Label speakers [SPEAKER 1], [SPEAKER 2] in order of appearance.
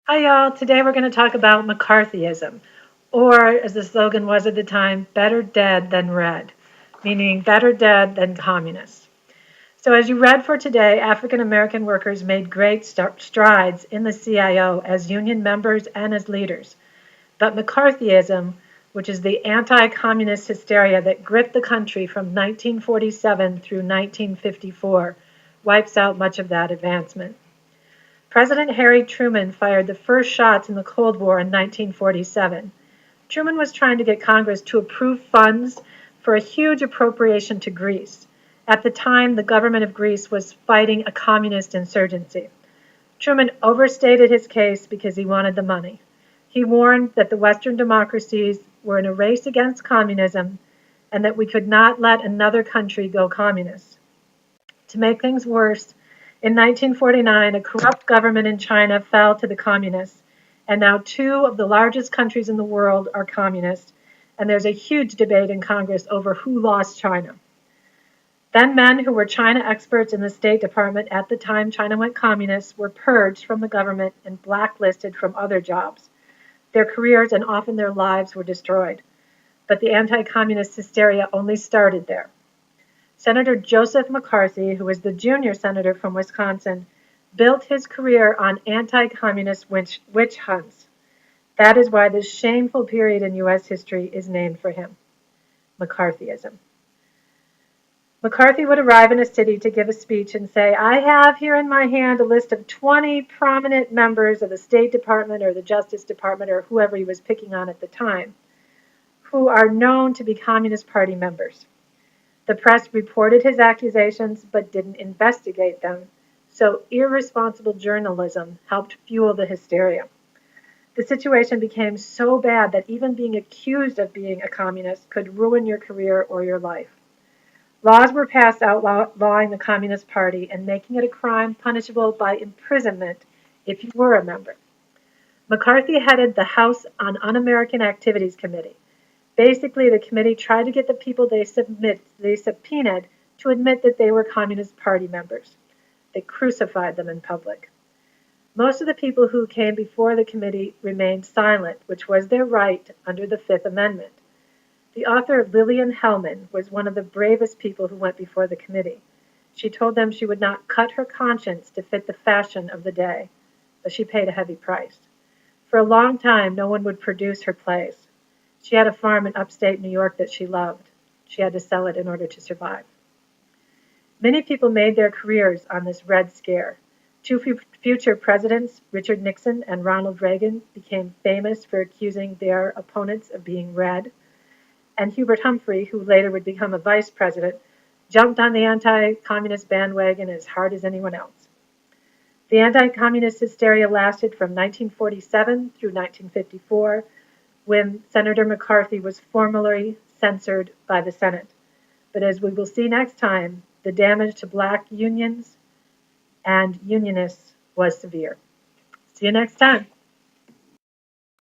[SPEAKER 1] Hi, y'all. Today we're going to talk about McCarthyism, or as the slogan was at the time, better dead than red, meaning better dead than communists. So, as you read for today, African American workers made great strides in the CIO as union members and as leaders. But McCarthyism, which is the anti communist hysteria that gripped the country from 1947 through 1954, wipes out much of that advancement. President Harry Truman fired the first shots in the Cold War in 1947. Truman was trying to get Congress to approve funds for a huge appropriation to Greece. At the time, the government of Greece was fighting a communist insurgency. Truman overstated his case because he wanted the money. He warned that the Western democracies were in a race against communism and that we could not let another country go communist. To make things worse, in 1949, a corrupt government in China fell to the communists, and now two of the largest countries in the world are communist, and there's a huge debate in Congress over who lost China. Then men who were China experts in the State Department at the time China went communist were purged from the government and blacklisted from other jobs. Their careers and often their lives were destroyed. But the anti-communist hysteria only started there. Senator Joseph McCarthy, who was the junior senator from Wisconsin, built his career on anti-communist witch hunts. That is why this shameful period in U.S. history is named for him, McCarthyism. McCarthy would arrive in a city to give a speech and say, I have here in my hand a list of 20 prominent members of the State Department or the Justice Department or whoever he was picking on at the time, who are known to be Communist Party members. The press reported his accusations but didn't investigate them, so irresponsible journalism helped fuel the hysteria. The situation became so bad that even being accused of being a communist could ruin your career or your life. Laws were passed outlawing the Communist Party and making it a crime punishable by imprisonment if you were a member. McCarthy headed the House on Un-American Activities Committee. Basically, the committee tried to get the people they subpoenaed to admit that they were Communist Party members. They crucified them in public. Most of the people who came before the committee remained silent, which was their right under the Fifth Amendment. The author Lillian Hellman was one of the bravest people who went before the committee. She told them she would not cut her conscience to fit the fashion of the day, but she paid a heavy price. For a long time, no one would produce her plays. She had a farm in upstate New York that she loved. She had to sell it in order to survive. Many people made their careers on this Red Scare. Two future presidents, Richard Nixon and Ronald Reagan, became famous for accusing their opponents of being red. And Hubert Humphrey, who later would become a vice president, jumped on the anti-communist bandwagon as hard as anyone else. The anti-communist hysteria lasted from 1947 through 1954, when Senator McCarthy was formally censored by the Senate. But as we will see next time, the damage to black unions and unionists was severe. See you next time.